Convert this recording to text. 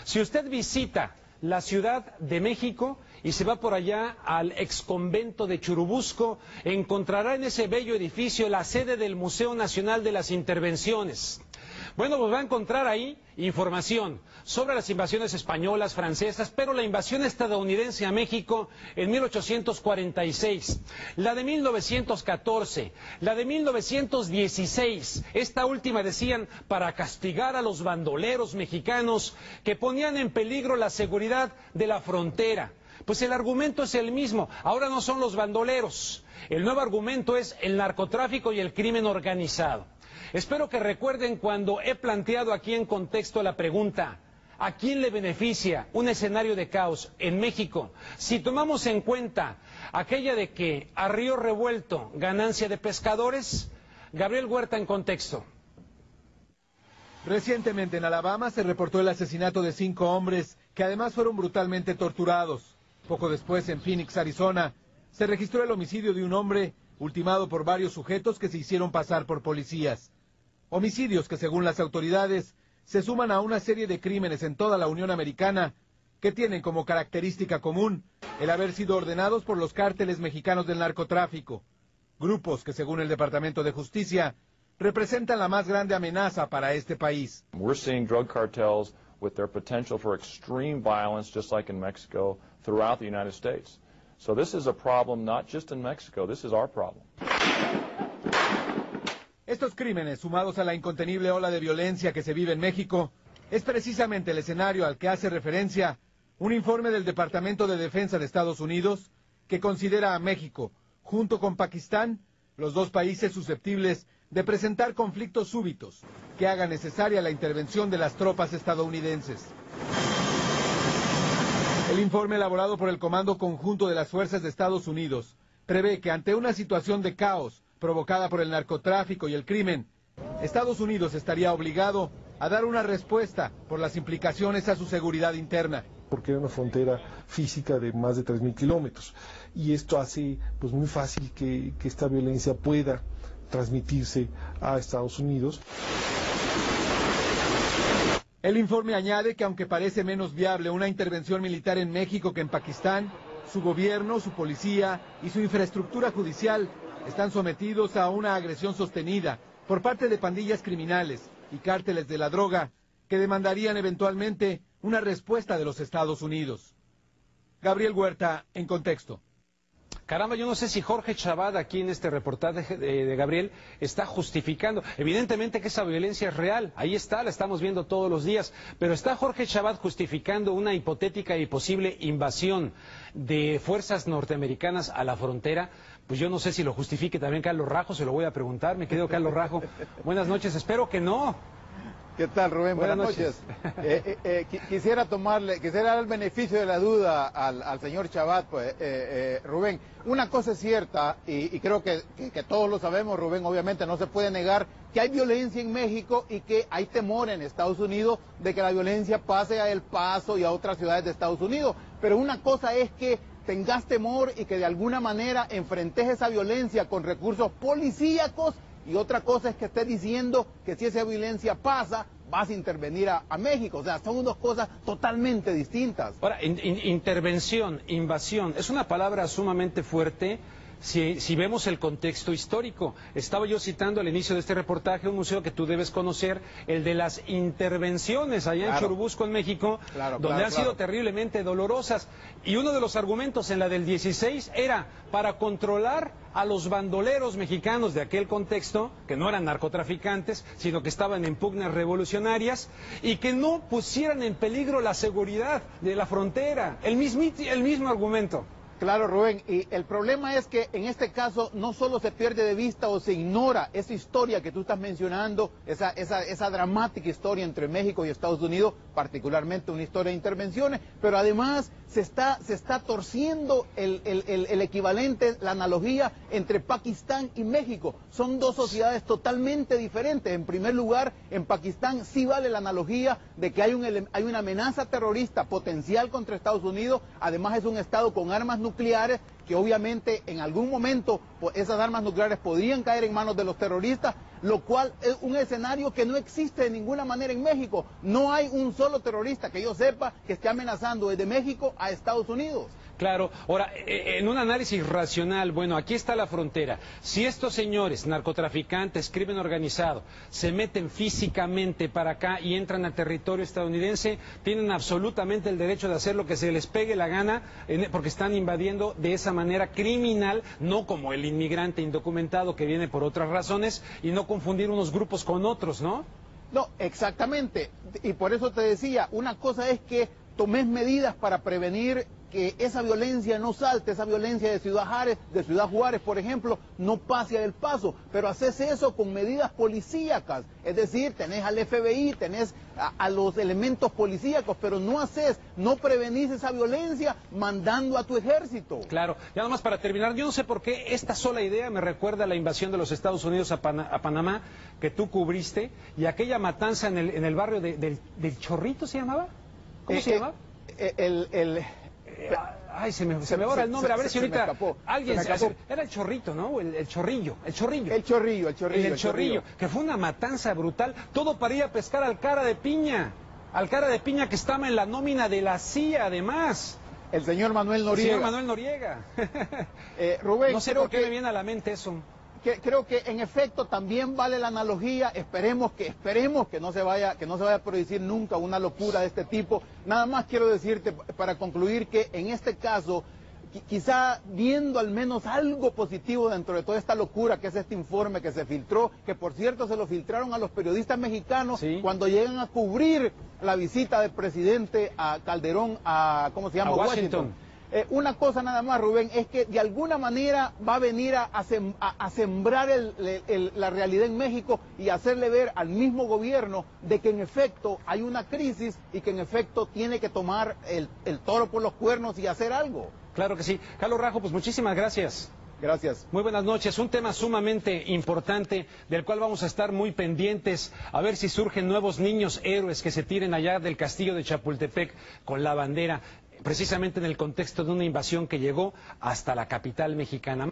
Si usted visita la Ciudad de México y se va por allá al exconvento de Churubusco, encontrará en ese bello edificio la sede del Museo Nacional de las Intervenciones. Bueno, pues va a encontrar ahí información sobre las invasiones españolas, francesas, pero la invasión estadounidense a México en 1846, la de 1914, la de 1916, esta última decían para castigar a los bandoleros mexicanos que ponían en peligro la seguridad de la frontera. Pues el argumento es el mismo, ahora no son los bandoleros, el nuevo argumento es el narcotráfico y el crimen organizado. Espero que recuerden cuando he planteado aquí en contexto la pregunta, ¿a quién le beneficia un escenario de caos en México si tomamos en cuenta aquella de que a río revuelto ganancia de pescadores? Gabriel Huerta en contexto. Recientemente en Alabama se reportó el asesinato de 5 hombres que además fueron brutalmente torturados. Poco después en Phoenix, Arizona, se registró el homicidio de un hombre ultimado por varios sujetos que se hicieron pasar por policías. Homicidios que, según las autoridades, se suman a una serie de crímenes en toda la Unión Americana que tienen como característica común el haber sido ordenados por los cárteles mexicanos del narcotráfico, grupos que, según el Departamento de Justicia, representan la más grande amenaza para este país. We're seeing drug cartels with their potential for extreme violence, just like in Mexico, throughout the United States. So this is a problem not just in Mexico, this is our problem. Estos crímenes, sumados a la incontenible ola de violencia que se vive en México, es precisamente el escenario al que hace referencia un informe del Departamento de Defensa de Estados Unidos que considera a México, junto con Pakistán, los dos países susceptibles de presentar conflictos súbitos que hagan necesaria la intervención de las tropas estadounidenses. El informe elaborado por el Comando Conjunto de las Fuerzas de Estados Unidos prevé que ante una situación de caos provocada por el narcotráfico y el crimen, Estados Unidos estaría obligado a dar una respuesta por las implicaciones a su seguridad interna. Porque era una frontera física de más de 3.000 kilómetros y esto hace pues muy fácil que esta violencia pueda transmitirse a Estados Unidos. El informe añade que aunque parece menos viable una intervención militar en México que en Pakistán, su gobierno, su policía y su infraestructura judicial están sometidos a una agresión sostenida por parte de pandillas criminales y cárteles de la droga que demandarían eventualmente una respuesta de los Estados Unidos. Gabriel Huerta, en contexto. Caramba, yo no sé si Jorge Chabad aquí en este reportaje de Gabriel está justificando. Evidentemente que esa violencia es real, ahí está, la estamos viendo todos los días, pero ¿está Jorge Chabad justificando una hipotética y posible invasión de fuerzas norteamericanas a la frontera? Pues yo no sé si lo justifique también Carlos Rajo, se lo voy a preguntar, mi querido Carlos Rajo. Buenas noches, espero que no. ¿Qué tal, Rubén? Buenas noches. Quisiera dar el beneficio de la duda al señor Chabad. Pues, Rubén, una cosa es cierta, y creo que todos lo sabemos, Rubén, obviamente no se puede negar que hay violencia en México y que hay temor en Estados Unidos de que la violencia pase a El Paso y a otras ciudades de Estados Unidos. Pero una cosa es que tengas temor y que de alguna manera enfrentes esa violencia con recursos policíacos, y otra cosa es que esté diciendo que si esa violencia pasa, vas a intervenir a México. O sea, son dos cosas totalmente distintas. Ahora, intervención, invasión, es una palabra sumamente fuerte si vemos el contexto histórico. Estaba yo citando al inicio de este reportaje un museo que tú debes conocer, el de las intervenciones allá en Churubusco, en México, donde han sido terriblemente dolorosas. Y uno de los argumentos en la del 16 era para controlar a los bandoleros mexicanos de aquel contexto, que no eran narcotraficantes, sino que estaban en pugnas revolucionarias, y que no pusieran en peligro la seguridad de la frontera. El mismo argumento. Claro, Rubén, y el problema es que en este caso no solo se pierde de vista o se ignora esa historia que tú estás mencionando, esa dramática historia entre México y Estados Unidos, particularmente una historia de intervenciones, pero además se está torciendo el equivalente, la analogía entre Pakistán y México. Son dos sociedades totalmente diferentes. En primer lugar, en Pakistán sí vale la analogía de que hay una amenaza terrorista potencial contra Estados Unidos, además es un estado con armas nucleares que obviamente en algún momento pues, esas armas nucleares podrían caer en manos de los terroristas, lo cual es un escenario que no existe de ninguna manera en México. No hay un solo terrorista que yo sepa que esté amenazando desde México a Estados Unidos. Claro, ahora, en un análisis racional, bueno, aquí está la frontera. Si estos señores, narcotraficantes, crimen organizado, se meten físicamente para acá y entran a territorio estadounidense, tienen absolutamente el derecho de hacer lo que se les pegue la gana, porque están invadiendo de esa manera criminal, no como el inmigrante indocumentado que viene por otras razones, y no confundir unos grupos con otros, ¿no? No, exactamente. Y por eso te decía, una cosa es que tomes medidas para prevenir que esa violencia no salte, esa violencia de Ciudad Juárez, por ejemplo, no pase del paso, pero haces eso con medidas policíacas, es decir, tenés al FBI, tenés a los elementos policíacos, pero no prevenís esa violencia mandando a tu ejército. Claro, ya nomás para terminar, yo no sé por qué esta sola idea me recuerda a la invasión de los Estados Unidos a Panamá, que tú cubriste, y aquella matanza en el barrio del Chorrito, ¿se llamaba? ¿Cómo se llama? Ay, se me borra el nombre, a ver si ahorita alguien era el Chorrito, ¿no? El Chorrillo. El Chorrillo, que fue una matanza brutal, todo para ir a pescar al cara de piña que estaba en la nómina de la CIA, además. El señor Manuel Noriega. Rubén, no sé por qué me viene a la mente eso. Creo que en efecto también vale la analogía, esperemos que no se vaya a producir nunca una locura de este tipo. Nada más quiero decirte para concluir que en este caso, quizá viendo al menos algo positivo dentro de toda esta locura que es este informe que se filtró, que por cierto se lo filtraron a los periodistas mexicanos, ¿sí?, cuando llegan a cubrir la visita del presidente a Calderón a Washington. Una cosa nada más, Rubén, es que de alguna manera va a venir a sembrar la realidad en México y hacerle ver al mismo gobierno de que en efecto hay una crisis y que en efecto tiene que tomar el toro por los cuernos y hacer algo. Claro que sí. Carlos Rajo, pues muchísimas gracias. Gracias. Muy buenas noches. Un tema sumamente importante del cual vamos a estar muy pendientes, a ver si surgen nuevos niños héroes que se tiren allá del castillo de Chapultepec con la bandera, precisamente en el contexto de una invasión que llegó hasta la capital mexicana.